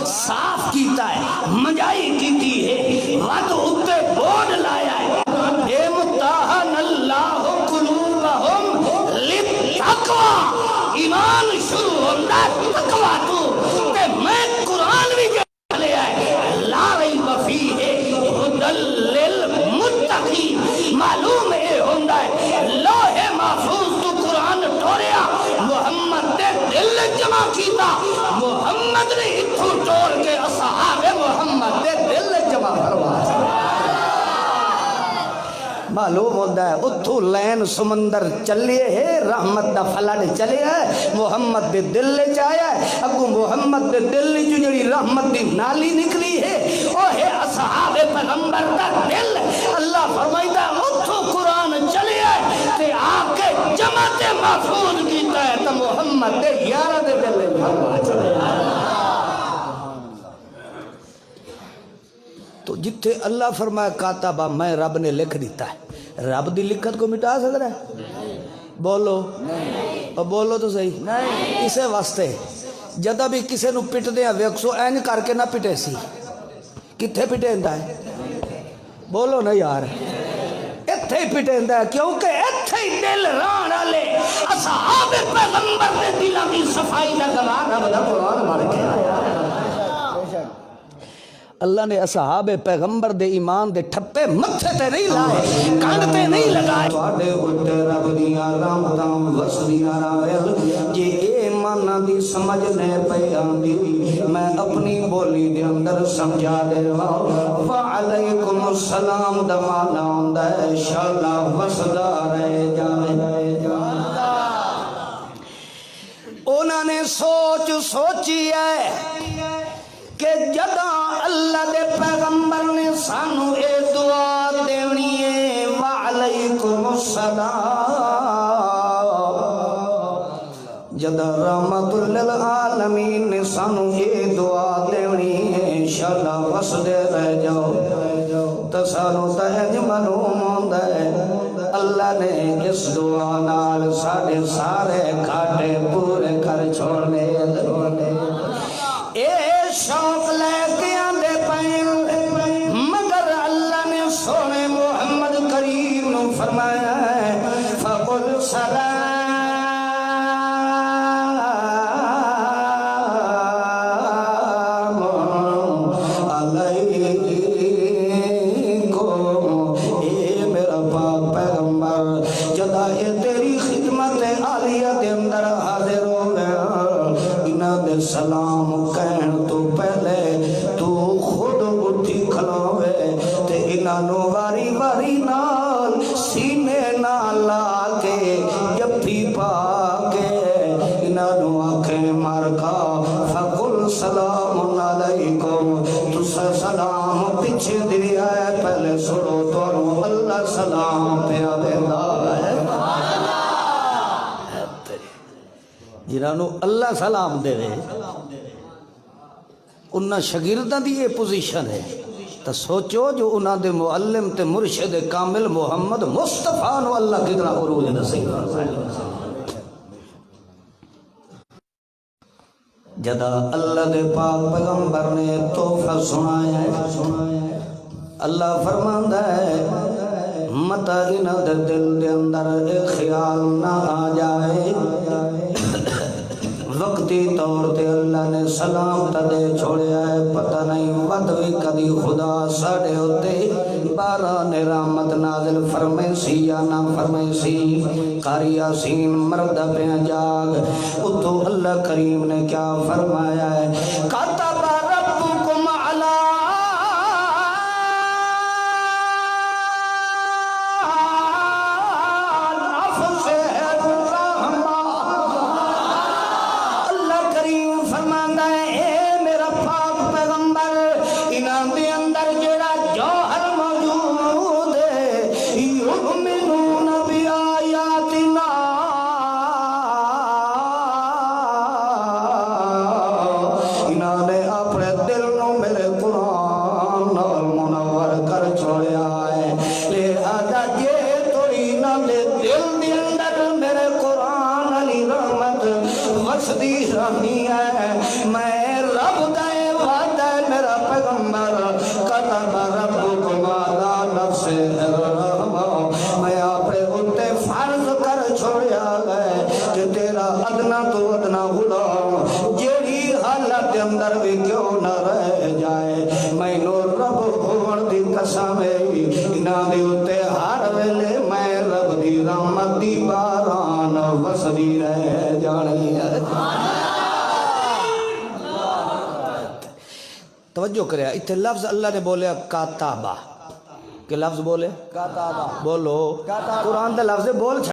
صاف کیتا ہے مجائی کیتی ہے وقت اتے بورڈ لایا ہے امتحن اللہ قلوبہم للتقوی ایمان شروع ہوتا ہے تقوی تو کہ میں قرآن بھی لے آئے لا ریب فیہ ھدی للمتقین معلوم ہے ہوتا ہے لوح محفوظ تو قرآن ٹوریا محمد دے دل جمع کیتا محمد نے اتھوں ٹور کے اصحاب محمد دے دل جمع فرمایا معلوم ہوتا ہے اتھو لین سمندر چلیے ہے رحمت دا فلڈ چلے ہے محمد دے دل لے جایا ہے اگو محمد دے دل جو جڑی رحمت دی نالی نکلی ہے وہ ہے اصحاب پیغمبر دا دل اللہ فرمائیتا ہے اتھو قرآن چلے ہے تے آکے جماعت محفوظ کیتا ہے تو محمد دے یارہ دے دل لے فرمایا تو جتھے اللہ فرمایا کاتبہ میں رب نے لکھ دیتا ہے رب دی لکھت کو مٹا سکتا ہے بولو اور بولو تو صحیح اسے واسطے جدہ بھی کسے نو پٹ دیا ویکسو این کر کے نہ پٹے سی کتھے پٹے اندہ ہے بولو نا یار اتھے ہی پٹے اندہ ہے کیونکہ اتھے ہی دل رانا لے اصحاب پیغمبر نے دلہ کی صفائی نہ گواہ رب دا قرآن مار کے آیا اللہ نے اصحاب پیغمبر دے ایمان دے ٹھپے متھے تے نہیں لائے کان تے نہیں لگائے تواڈے اُتے رب دیاں رحمتاں وسدیاں راویل جے اے مانا دی سمجھ نے پئی آندی میں اپنی بولی دے اندر سمجھا دے وعلیکم السلام دا مانا ہوندا ہے انشاءاللہ وسدا رہے جاوے انہاں نے سوچی ہے کہ جداں اللہ دے پیغمبر نے سانو اے دعا دینی ہے وعلیکم السلام جداں رحمت للعالمین نے سانو اے دعا دینی ہے انشاءاللہ وسدے رہ جاؤ تو سانو تہج معلوم ہوندا ہے اللہ نے اس دعا نال ساڈے سارے گھاٹے پورے کر چھوڑنے اے شوق لے کے آندے پائیں مگر اللہ نے سونے محمد کریم نے فرمایا ہے فقل سلام علیکم اے میرا پاک پیغمبر جدا اے تیری خدمت عالیہ دے اندر حاضر ہو گیا انہاں دے سلام کہن تو پہلے تو خود اٹھی کھلوے تے انہاں واری واری نال سینے نال لا کے جفی پا کے انہاں آنکھیں مار کھا فقل سلام علیکم تسا سلام پیچھے دیا ہے پہلے سنو تو اللہ سلام پیا دیندا ہے جنہوں اللہ سلام دے رہے انہاں شاگرداں دی یہ پوزیشن ہے تو سوچو جو انہاں دے معلم تے مرشد کامل محمد مصطفیٰ نو اللہ کتنا عروج نصیب فرمائے جدا اللہ دے پاک پیغمبر نے تحفہ سنایا ہے اللہ فرماندا ہے متا انہاں دے دل دے اندر ایک خیال نہ آ جائے وقتی طور تے اللہ نے سلام تدے چھوڑیا ہے پتہ نہیں ودوی کدی خدا ساڑے ہوتے باران رحمت نازل فرمائے سی یا نہ فرمائے سی قاری یاسین مرد پہ جاگ اتو اللہ کریم نے کیا فرمایا ہے کتب ربکم علی چھوڑیا گئے کہ تیرا ادنا تو ادنا غلام جیڑی حالت اندر بھی کیوں نہ رہ جائے مینو رب ہون دی قسم انہاں دے اتے ہر ویلے میں رب دی رحمت دی باران وسدی رہ جانی ہے توجہ کریا اتنے لفظ اللہ نے بولیا کاتابہ کہ لفظ بولے کاتابہ بولو قرآن دے لفظ بول